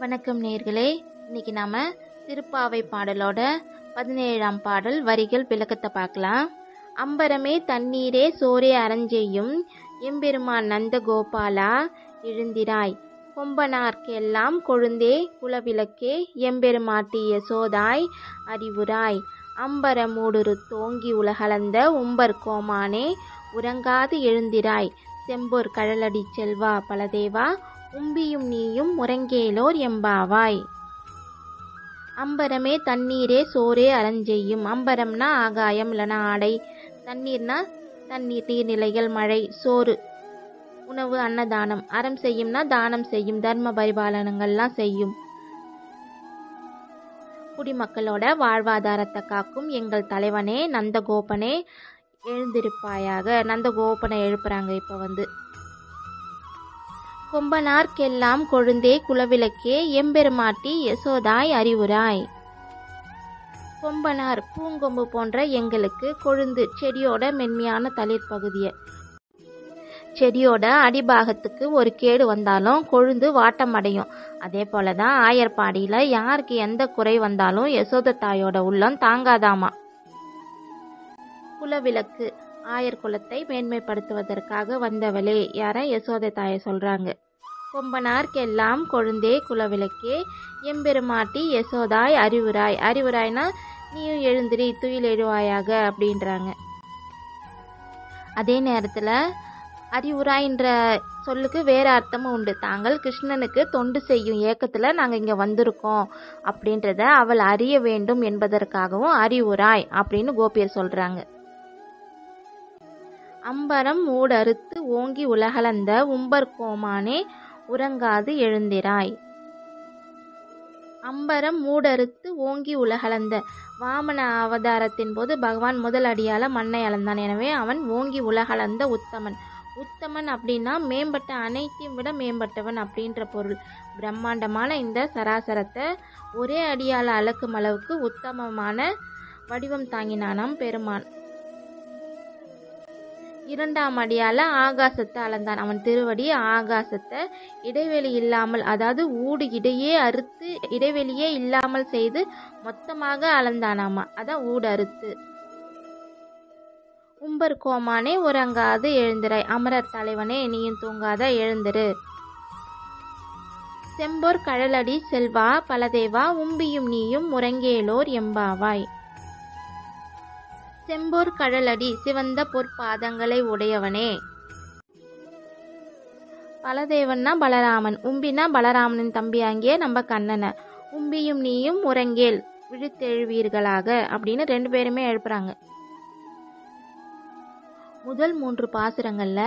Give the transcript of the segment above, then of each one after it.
வணக்கம் நேயர்களே. இன்னைக்கு நாம திருப்பாவை பாடலோட 17ஆம் பாடல் வரிகள் விளக்கத்தை பார்க்கலாம். அம்பரமே தண்ணீரே சோரே அரஞ்செய்யும் எம்பெருமான் நந்தகோபாலா எழுந்திராய், கொம்பனார்க்கெல்லாம் கொழுந்தே குலவிளக்கே எம்பெருமாட்டி யசோதாய் அறிவுராய், அம்பர மூடுரு தோங்கி உலகளந்த உம்பர் கோமானே உறங்காது எழுந்திராய், செம்பொர் கழலடி செல்வா பலதேவா உம்பியும் நீயும் முறங்கேலோர் எம்பாவாய். அம்பரமே தண்ணீரே சோரே அரஞ்செய்யும். அம்பரம்னா ஆகாயம் இல்லைனா ஆடை, தண்ணீர்னா தண்ணீர் நீர்நிலைகள், மழை, சோறு உணவு அன்னதானம், அறம் செய்யும்னா தானம் செய்யும், தர்ம பரிபாலனங்கள்லாம் செய்யும், குடிமக்களோட வாழ்வாதாரத்தை காக்கும் எங்கள் தலைவனே நந்தகோபனே எழுந்திருப்பாயாக. நந்தகோபனை எழுப்புறாங்க. இப்போ கொம்பனார்க்கெல்லாம் கொழுந்தே குலவிளக்கே எம்பெருமாட்டி யசோதாய் அறிவுராய். கொம்பனார் பூங்கொம்பு போன்ற எங்களுக்கு, கொழுந்து செடியோட மென்மையான தளிர் பகுதியை, செடியோட அடிபாகத்துக்கு ஒரு கேடு வந்தாலும் கொழுந்து வாட்டம் அடையும். அதே போலதான் ஆயர்பாடியில யாருக்கு எந்த குறை வந்தாலும் யசோத தாயோட உள்ளம் தாங்காதாமா. குலவிளக்கு ஆயர் குலத்தை மேன்மைப்படுத்துவதற்காக வந்தவளே யார யசோதை தாயை சொல்றாங்க. கொம்பனார்க்கெல்லாம் கொழுந்தே குலவிளக்கே எம்பெருமாட்டி யசோதாய் அறிவுராய். அறிவுராய்னா நீயும் எழுந்திரி துயில் எழுவாயாக அப்படின்றாங்க. அதே நேரத்துல அறிவுராய்ன்ற சொல்லுக்கு வேற அர்த்தமும் உண்டு. தாங்கள் கிருஷ்ணனுக்கு தொண்டு செய்யும் ஏக்கத்துல நாங்க இங்க வந்திருக்கோம் அப்படின்றத அவள் அறிய வேண்டும் என்பதற்காகவும் அறிவுராய் அப்படின்னு கோபியர் சொல்றாங்க. அம்பரம் மூடறுத்து ஓங்கி உலகளந்த உம்பர் கோமானே உறங்காது எழுந்திராய். அம்பரம் மூடறுத்து ஓங்கி உலகளந்த, வாமன அவதாரத்தின் போது பகவான் முதல் அடியால மண்ணை அளந்தான். எனவே அவன் ஓங்கி உலகளந்த உத்தமன். உத்தமன் அப்படின்னா மேம்பட்ட, அனைத்தையும் விட மேம்பட்டவன் அப்படின்ற பொருள். பிரம்மாண்டமான இந்த சராசரத்தை ஒரே அடியால அளக்கும் அளவுக்கு உத்தமமான வடிவம் தாங்கினானாம் பெருமான். இரண்டாம் அடியால ஆகாசத்தை அளந்தான். அவன் திருவடி ஆகாசத்தை இடைவெளி இல்லாமல், அதாவது ஊடு இடையே அறுத்து இடைவெளியே இல்லாமல் செய்து மொத்தமாக அளந்தானாமா. அதான் ஊடு அறுத்து. உம்பர் கோமானே உறங்காது எழுந்திராய். அமரர் தலைவனே நீயும் தூங்காத எழுந்திரு. செம்பொர் கழலடி செல்வா பலதேவா உம்பியும் நீயும் முறங்கேலோர் எம்பாவாய். செம்பொர் கழலடி சிவந்த பொற்பாதங்களை உடையவனே. பலதேவன்னா பலராமன், உம்பினா பலராமனின் தம்பியாங்கிய நம்ம கண்ணனை. உம்பியும் நீயும் முறங்கேல் விழித்தெழுவீர்களாக அப்படின்னு 2 பேருமே எழுப்புறாங்க. முதல் 3 பாசுரங்கள்ல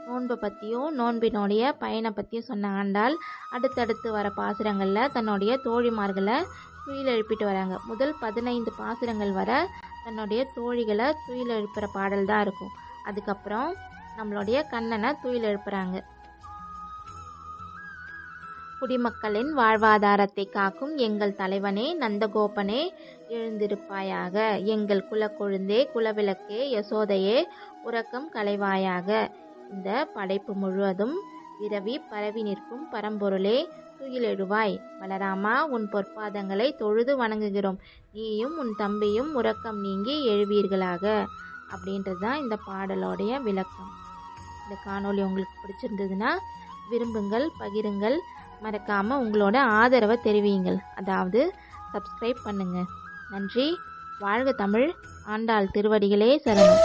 நோன்பை பற்றியும் நோன்பினுடைய பயனை பற்றியும் சொன்ன ஆண்டாள் அடுத்தடுத்து வர பாசுரங்கள்ல தன்னுடைய தோழிமார்களை துயில் எழுப்பிட்டு வராங்க. முதல் 15 பாசுரங்கள் வர தன்னுடைய தோழிகளை துயில் எழுப்புற பாடல் தான் இருக்கும். அதுக்கப்புறம் நம்மளுடைய கண்ணனை துயில் எழுப்புறாங்க. குடிமக்களின் வாழ்வாதாரத்தை காக்கும் எங்கள் தலைவனே நந்தகோபனே எழுந்திருப்பாயாக. எங்கள் குலக்கொழுந்தே குலவிளக்கே யசோதையே உறக்கம் களைவாயாக. இந்த படைப்பு முழுவதும் விரவி பரவி நிற்கும் பரம்பொருளே துயிலெழுவாய். பலராமா உன் பொற்பாதங்களை தொழுது வணங்குகிறோம். நீயும் உன் தம்பியும் உறக்கம் நீங்கி எழுவீர்களாக அப்படின்றது தான் இந்த பாடலோடைய விளக்கம். இந்த காணொளி உங்களுக்கு பிடிச்சிருந்ததுன்னா விரும்புங்கள், பகிருங்கள், மறக்காம உங்களோட ஆதரவை தெரிவியுங்கள். அதாவது சப்ஸ்கிரைப் பண்ணுங்க. நன்றி. வாழ்க தமிழ். ஆண்டாள் திருவடிகளே சரணம்.